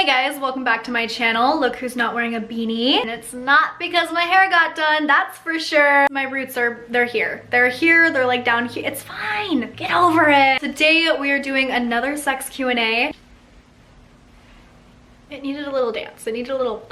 Hey guys, welcome back to my channel. Look who's not wearing a beanie. And it's not because my hair got done, that's for sure. My roots they're here. They're here, they're like down here. It's fine, get over it. Today we are doing another sex Q&A. It needed a little dance, it needed a little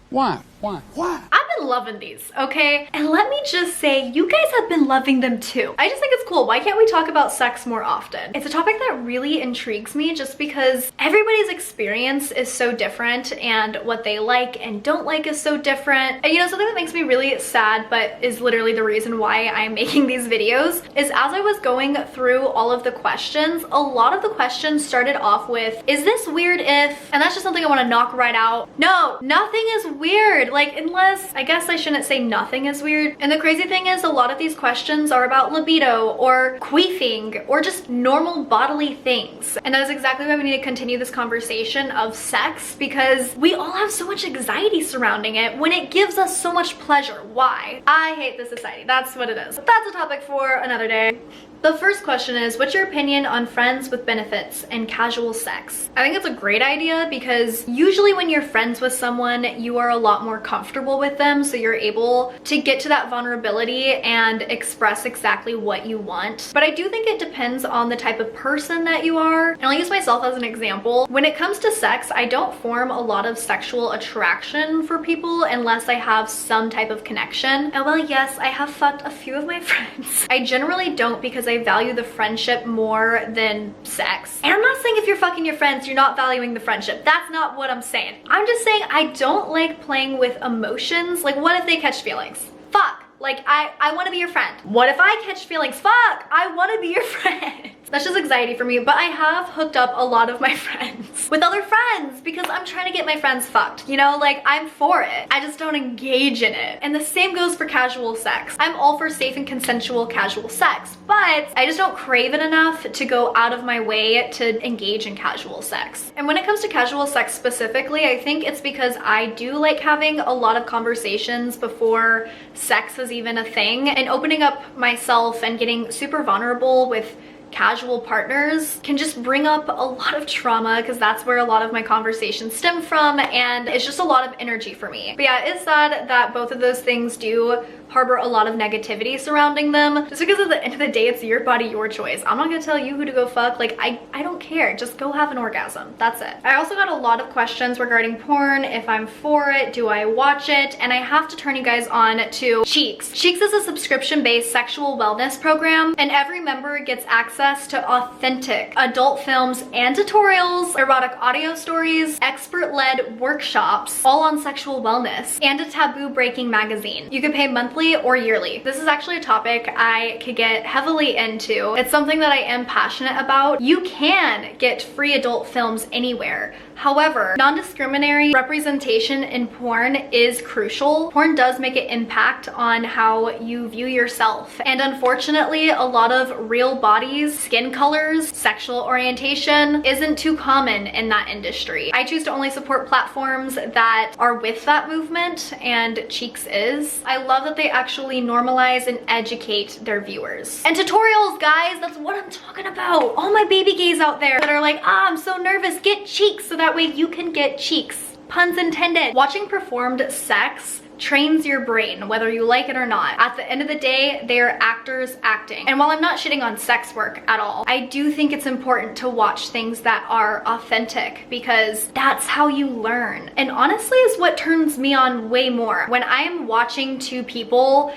Why? I've been loving these, okay? And let me just say, you guys have been loving them too. I just think it's cool. Why can't we talk about sex more often? It's a topic that really intrigues me just because everybody's experience is so different and what they like and don't like is so different. And you know, something that makes me really sad, but is literally the reason why I'm making these videos, is as I was going through all of the questions, a lot of the questions started off with, is this weird if? And that's just something I want to knock right out. No, nothing is weird. Like, unless, I guess I shouldn't say nothing is weird. And the crazy thing is, a lot of these questions are about libido or queefing or just normal bodily things. And that is exactly why we need to continue this conversation of sex, because we all have so much anxiety surrounding it when it gives us so much pleasure. Why? I hate this society. That's what it is. But that's a topic for another day. The first question is, what's your opinion on friends with benefits and casual sex? I think it's a great idea because usually when you're friends with someone, you are a lot more comfortable with them, so you're able to get to that vulnerability and express exactly what you want. But I do think it depends on the type of person that you are. And I'll use myself as an example. When it comes to sex, I don't form a lot of sexual attraction for people unless I have some type of connection. And well, yes, I have fucked a few of my friends. I generally don't, because I value the friendship more than sex. And I'm not saying if you're fucking your friends, you're not valuing the friendship. That's not what I'm saying. I'm just saying I don't like playing with emotions. Like, what if they catch feelings? Fuck. Like, I want to be your friend. What if I catch feelings? Fuck, I want to be your friend. That's just anxiety for me, but I have hooked up a lot of my friends with other friends because I'm trying to get my friends fucked, you know? Like, I'm for it. I just don't engage in it. And the same goes for casual sex. I'm all for safe and consensual casual sex, but I just don't crave it enough to go out of my way to engage in casual sex. And when it comes to casual sex specifically, I think it's because I do like having a lot of conversations before sex is even a thing, and opening up myself and getting super vulnerable with casual partners can just bring up a lot of trauma, because that's where a lot of my conversations stem from, and it's just a lot of energy for me. But yeah, it's sad that both of those things do harbor a lot of negativity surrounding them, just because at the end of the day, it's your body, your choice. I'm not gonna tell you who to go fuck. Like, I don't care. Just go have an orgasm. That's it. I also got a lot of questions regarding porn, if I'm for it, do I watch it? And I have to turn you guys on to CHEEX. CHEEX is a subscription-based sexual wellness program, and every member gets access to authentic adult films and tutorials, erotic audio stories, expert-led workshops, all on sexual wellness, and a taboo-breaking magazine. You can pay monthly or yearly. This is actually a topic I could get heavily into. It's something that I am passionate about. You can get free adult films anywhere. However, non-discriminatory representation in porn is crucial. Porn does make an impact on how you view yourself. And unfortunately, a lot of real bodies, skin colors, sexual orientation isn't too common in that industry. I choose to only support platforms that are with that movement, and CHEEX is. I love that they actually normalize and educate their viewers. And tutorials, guys, that's what I'm talking about. All my baby gays out there that are like, I'm so nervous, get CHEEX so that way you can get CHEEX. Puns intended. Watching performed sex trains your brain, whether you like it or not. At the end of the day, they are actors acting. And while I'm not shitting on sex work at all, I do think it's important to watch things that are authentic, because that's how you learn. And honestly, is what turns me on way more. When I am watching two people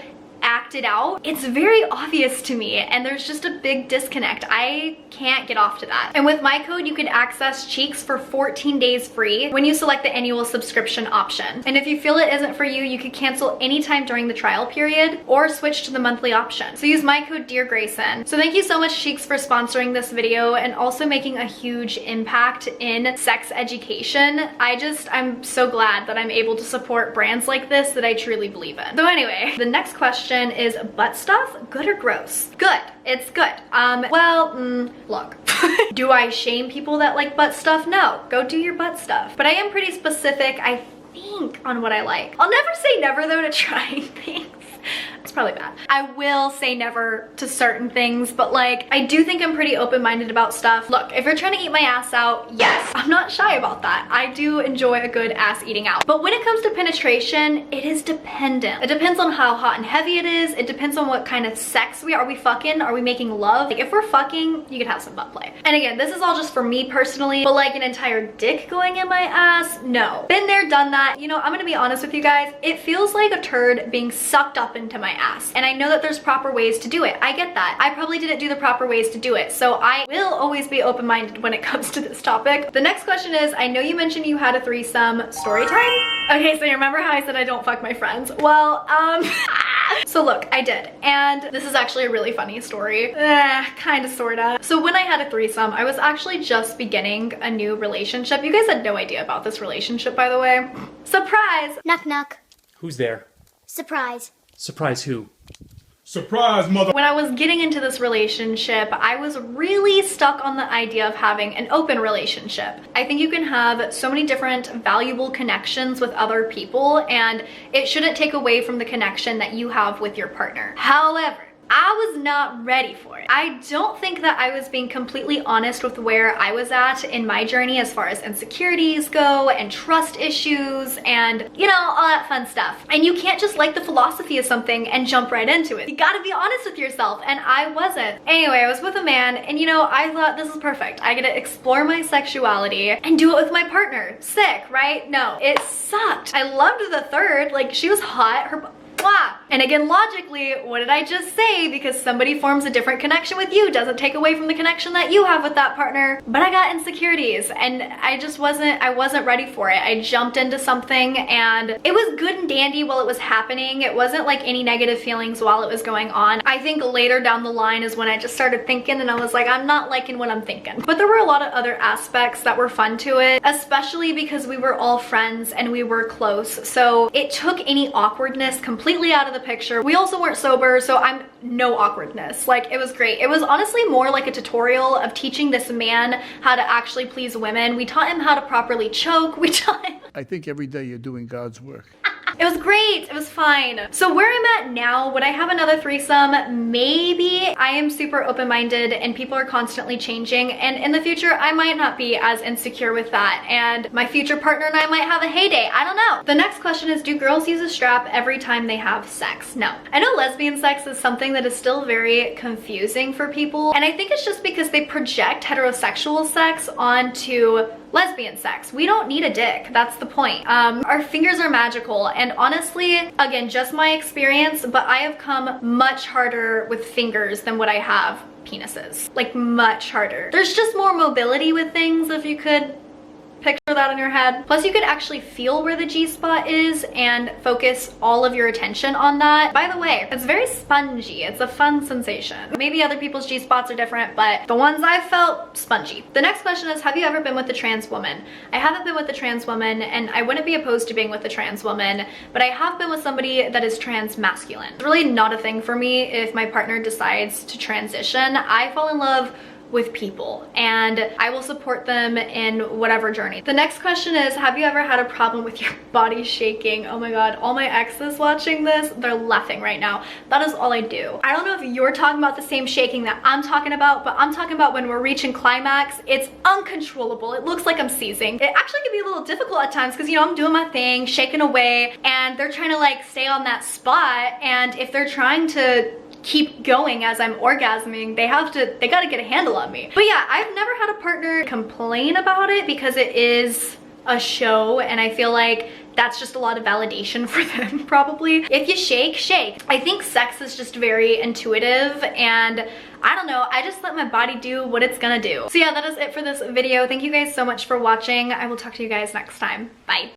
act it out, it's very obvious to me, and there's just a big disconnect. I can't get off to that. And with my code, you can access CHEEX for 14 days free when you select the annual subscription option. And if you feel it isn't for you, you can cancel anytime during the trial period or switch to the monthly option. So use my code deargreyson. So thank you so much, CHEEX, for sponsoring this video and also making a huge impact in sex education. I'm so glad that I'm able to support brands like this that I truly believe in. So anyway, the next question is, butt stuff good or gross? Good. It's good. Look. Do I shame people that like butt stuff? No. Go do your butt stuff. But I am pretty specific, I think, on what I like. I'll never say never, though, to trying things. It's probably bad. I will say never to certain things, but like, I do think I'm pretty open-minded about stuff. Look, if you're trying to eat my ass out, yes, I'm not shy about that. I do enjoy a good ass eating out. But when it comes to penetration, it is dependent. It depends on how hot and heavy it is. It depends on what kind of sex we are. Are we fucking? Are we making love? Like, if we're fucking, you could have some butt play. And again, this is all just for me personally, but like an entire dick going in my ass, no. Been there, done that. You know, I'm gonna be honest with you guys. It feels like a turd being sucked up into my ass. And I know that there's proper ways to do it. I get that. I probably didn't do the proper ways to do it. So I will always be open-minded when it comes to this topic. The next question is, I know you mentioned you had a threesome. Story time? Okay, so you remember how I said I don't fuck my friends? Well, so look, I did. And this is actually a really funny story. Kinda, sorta. So when I had a threesome, I was actually just beginning a new relationship. You guys had no idea about this relationship, by the way. Surprise! Knock knock. Who's there? Surprise. Surprise who? Surprise, mother. When I was getting into this relationship, I was really stuck on the idea of having an open relationship. I think you can have so many different valuable connections with other people, and it shouldn't take away from the connection that you have with your partner. However, I was not ready for it. I don't think that I was being completely honest with where I was at in my journey as far as insecurities go and trust issues and, you know, all that fun stuff. And you can't just like the philosophy of something and jump right into it. You gotta be honest with yourself, and I wasn't. Anyway, I was with a man, and you know, I thought this is perfect. I get to explore my sexuality and do it with my partner. Sick, right? No, it sucked. I loved the third. Like, she was hot. Her and again, logically, what did I just say? Because somebody forms a different connection with you doesn't take away from the connection that you have with that partner. But I got insecurities, and I wasn't ready for it. I jumped into something, and it was good and dandy while it was happening. It wasn't like any negative feelings while it was going on. I think later down the line is when I just started thinking, and I was like, I'm not liking what I'm thinking. But there were a lot of other aspects that were fun to it, especially because we were all friends and we were close. So it took any awkwardness completely out of the picture. We also weren't sober, so I'm no awkwardness. Like, it was great. It was honestly more like a tutorial of teaching this man how to actually please women. We taught him how to properly choke. We taught him. I think every day you're doing God's work. It was great. It was fine. So where I'm at now, would I have another threesome? Maybe. I am super open-minded, and people are constantly changing, and in the future I might not be as insecure with that, and my future partner and I might have a heyday. I don't know. The next question is, do girls use a strap every time they have sex? No. I know lesbian sex is something that is still very confusing for people, and I think it's just because they project heterosexual sex onto lesbian sex. We don't need a dick. That's the point. Our fingers are magical, and honestly, again, just my experience, but I have come much harder with fingers than what I have penises. Like, much harder. There's just more mobility with things, if you could picture that in your head. Plus, you could actually feel where the G-spot is and focus all of your attention on that. By the way, it's very spongy. It's a fun sensation. Maybe other people's G-spots are different, but the ones I've felt, spongy. The next question is, have you ever been with a trans woman? I haven't been with a trans woman, and I wouldn't be opposed to being with a trans woman, but I have been with somebody that is trans masculine. It's really not a thing for me if my partner decides to transition. I fall in love with people, and I will support them in whatever journey. The next question is, have you ever had a problem with your body shaking? Oh my god, all my exes watching this, they're laughing right now. That is all I do. I don't know if you're talking about the same shaking that I'm talking about, but I'm talking about when we're reaching climax. It's uncontrollable. It looks like I'm seizing. It actually can be a little difficult at times because, you know, I'm doing my thing, shaking away, and they're trying to like stay on that spot, and if they're trying to keep going as I'm orgasming, they gotta get a handle on me. But yeah, I've never had a partner complain about it because it is a show, and I feel like that's just a lot of validation for them, probably. If you shake, shake. I think sex is just very intuitive, and I don't know, I just let my body do what it's gonna do. So yeah, that is it for this video. Thank you guys so much for watching. I will talk to you guys next time. Bye.